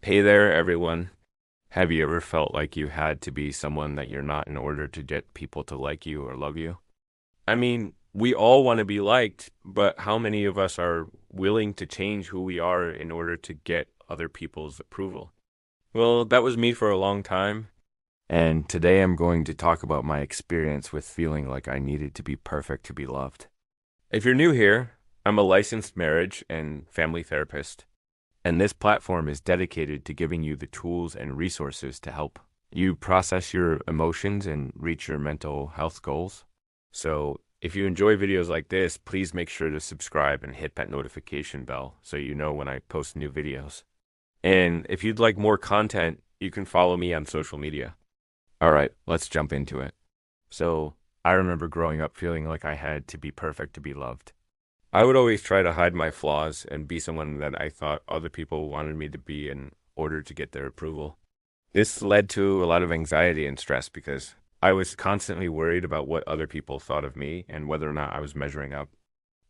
Hey there, everyone. Have you ever felt like you had to be someone that you're not in order to get people to like you or love you? I mean, we all want to be liked, but how many of us are willing to change who we are in order to get other people's approval? Well, that was me for a long time. And today I'm going to talk about my experience with feeling like I needed to be perfect to be loved. If you're new here, I'm a licensed marriage and family therapist. And this platform is dedicated to giving you the tools and resources to help you process your emotions and reach your mental health goals. So, if you enjoy videos like this, please make sure to subscribe and hit that notification bell so you know when I post new videos. And if you'd like more content, you can follow me on social media. All right, let's jump into it. So, I remember growing up feeling like I had to be perfect to be loved. I would always try to hide my flaws and be someone that I thought other people wanted me to be in order to get their approval. This led to a lot of anxiety and stress because I was constantly worried about what other people thought of me and whether or not I was measuring up.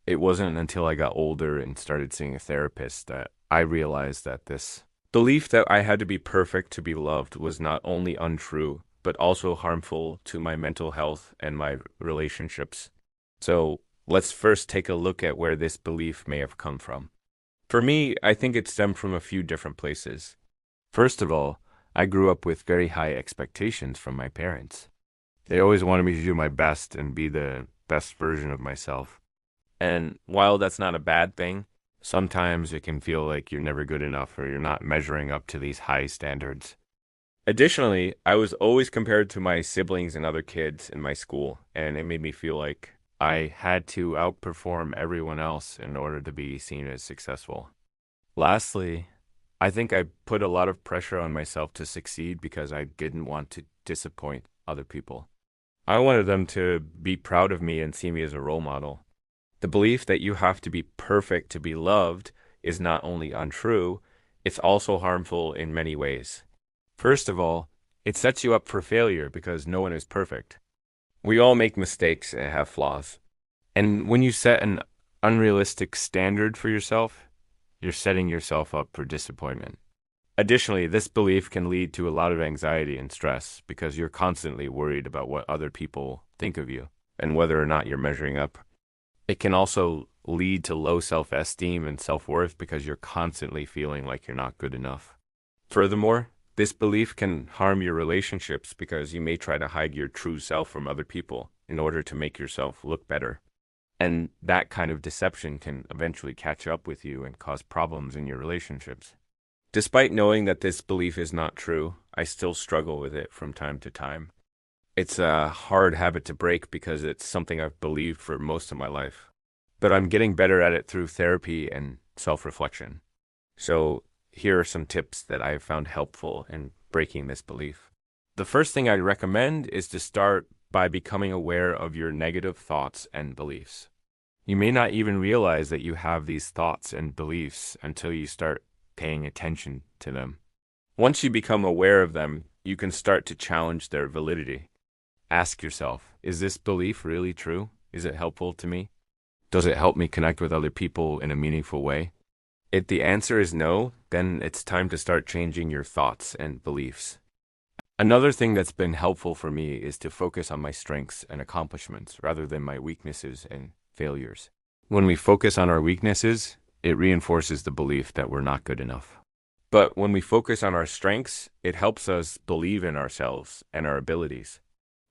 It wasn't until I got older and started seeing a therapist that I realized that this belief that I had to be perfect to be loved was not only untrue, but also harmful to my mental health and my relationships. So, let's first take a look at where this belief may have come from. For me, I think it stemmed from a few different places. First of all, I grew up with very high expectations from my parents. They always wanted me to do my best and be the best version of myself. And while that's not a bad thing, sometimes it can feel like you're never good enough or you're not measuring up to these high standards. Additionally, I was always compared to my siblings and other kids in my school, and it made me feel like I had to outperform everyone else in order to be seen as successful. Lastly, I think I put a lot of pressure on myself to succeed because I didn't want to disappoint other people. I wanted them to be proud of me and see me as a role model. The belief that you have to be perfect to be loved is not only untrue, it's also harmful in many ways. First of all, it sets you up for failure because no one is perfect. We all make mistakes and have flaws. And when you set an unrealistic standard for yourself, you're setting yourself up for disappointment. Additionally, this belief can lead to a lot of anxiety and stress because you're constantly worried about what other people think of you and whether or not you're measuring up. It can also lead to low self esteem and self worth because you're constantly feeling like you're not good enough. Furthermore, this belief can harm your relationships because you may try to hide your true self from other people in order to make yourself look better. And that kind of deception can eventually catch up with you and cause problems in your relationships. Despite knowing that this belief is not true, I still struggle with it from time to time. It's a hard habit to break because it's something I've believed for most of my life. But I'm getting better at it through therapy and self reflection. So, here are some tips that I've found helpful in breaking this belief. The first thing I'd recommend is to start by becoming aware of your negative thoughts and beliefs. You may not even realize that you have these thoughts and beliefs until you start paying attention to them. Once you become aware of them, you can start to challenge their validity. Ask yourself, is this belief really true? Is it helpful to me? Does it help me connect with other people in a meaningful way? If the answer is no, then it's time to start changing your thoughts and beliefs. Another thing that's been helpful for me is to focus on my strengths and accomplishments rather than my weaknesses and failures. When we focus on our weaknesses, it reinforces the belief that we're not good enough. But when we focus on our strengths, it helps us believe in ourselves and our abilities.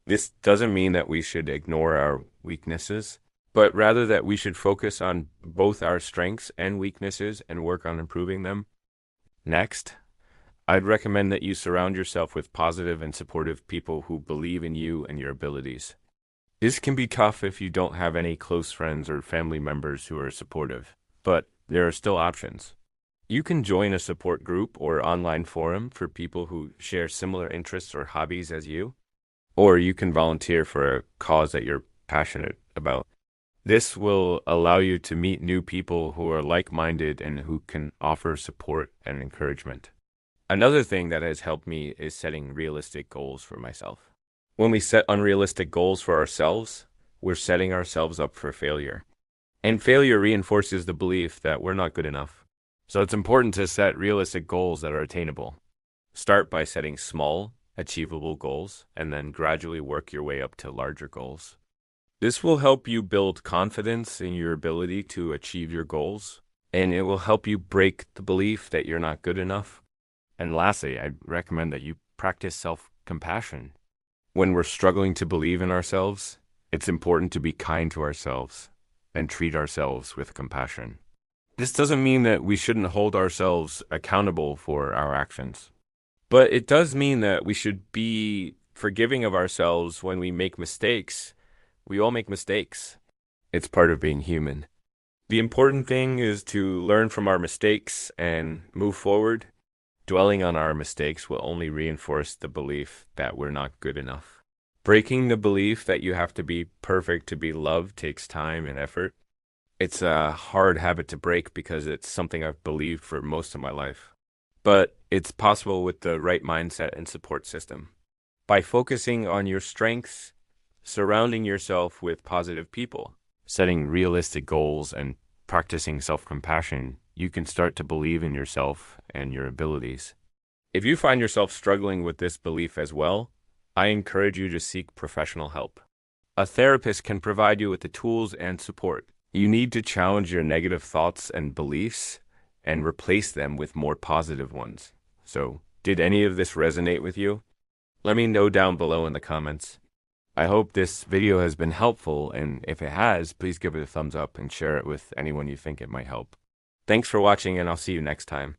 This doesn't mean that we should ignore our weaknesses, but rather that we should focus on both our strengths and weaknesses and work on improving them. Next, I'd recommend that you surround yourself with positive and supportive people who believe in you and your abilities. This can be tough if you don't have any close friends or family members who are supportive, but there are still options. You can join a support group or online forum for people who share similar interests or hobbies as you, or you can volunteer for a cause that you're passionate about. This will allow you to meet new people who are like-minded and who can offer support and encouragement. Another thing that has helped me is setting realistic goals for myself. When we set unrealistic goals for ourselves, we're setting ourselves up for failure. And failure reinforces the belief that we're not good enough. So it's important to set realistic goals that are attainable. Start by setting small, achievable goals, and then gradually work your way up to larger goals. This will help you build confidence in your ability to achieve your goals, and it will help you break the belief that you're not good enough. And lastly, I recommend that you practice self-compassion. When we're struggling to believe in ourselves, it's important to be kind to ourselves and treat ourselves with compassion. This doesn't mean that we shouldn't hold ourselves accountable for our actions, but it does mean that we should be forgiving of ourselves when we make mistakes. We all make mistakes. It's part of being human. The important thing is to learn from our mistakes and move forward. Dwelling on our mistakes will only reinforce the belief that we're not good enough. Breaking the belief that you have to be perfect to be loved takes time and effort. It's a hard habit to break because it's something I've believed for most of my life. But it's possible with the right mindset and support system. By focusing on your strengths, surrounding yourself with positive people, setting realistic goals, and practicing self-compassion, you can start to believe in yourself and your abilities. If you find yourself struggling with this belief as well, I encourage you to seek professional help. A therapist can provide you with the tools and support. You need to challenge your negative thoughts and beliefs and replace them with more positive ones. So, did any of this resonate with you? Let me know down below in the comments. I hope this video has been helpful, and if it has, please give it a thumbs up and share it with anyone you think it might help. Thanks for watching, and I'll see you next time.